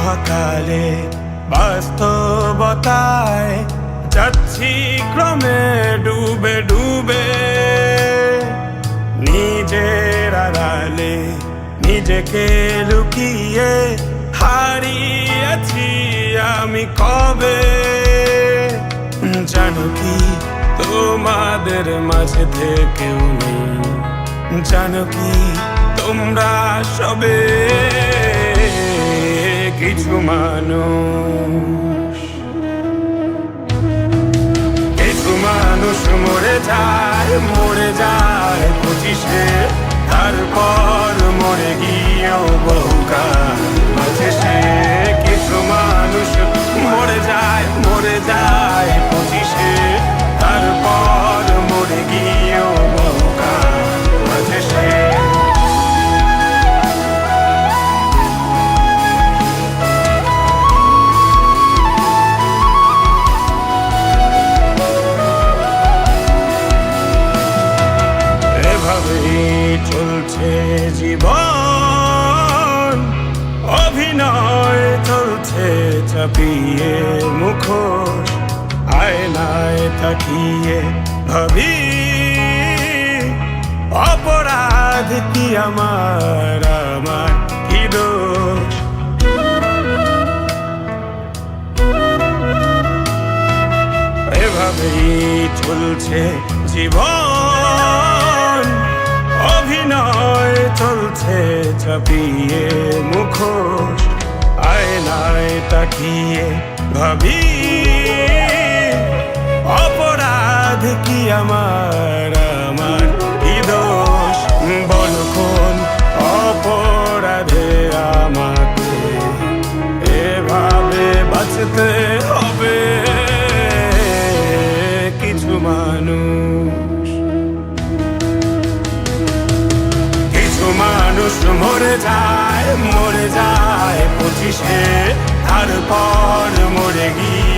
মহাকালে বাস্তবতায় যাচ্ছি ক্রমে ডুবে ডুবে, নিজের আড়ালে নিজেকে লুকিয়ে হারিয়েছি আমি কবে। জানো কি তোমাদের মাঝে থেকেও নেই, জানো কি তোমরা সবে কিছু মানুষ। কিছু মানুষ মরে যায় 25-এ, তারপর মরে গিয়েও বহুকাল বাঁচে সে। কিছু মানুষ মরে যায় 25-এ, তারপর মরে গিয়েও বহুকাল বাঁচে সে। চলছে জীবন, অভিনয় চলছে চাপিয়ে মুখোশ। আয়নায় তাকিয়ে ভাবি অপরাধ কি আমার কি দোষ। এভাবেই চলছে জীবন, অভিনয় চলছে চাপিয়ে মুখোশ। আয়নায় তাকিয়ে ভাবি অপরাধ কি আমার কি দোষ। বলো কোন অপরাধে আমাকে এভাবে বাঁচতে হবে। কিছু মানুষ মরে যায় 25-এ, তারপর মরে গিয়ে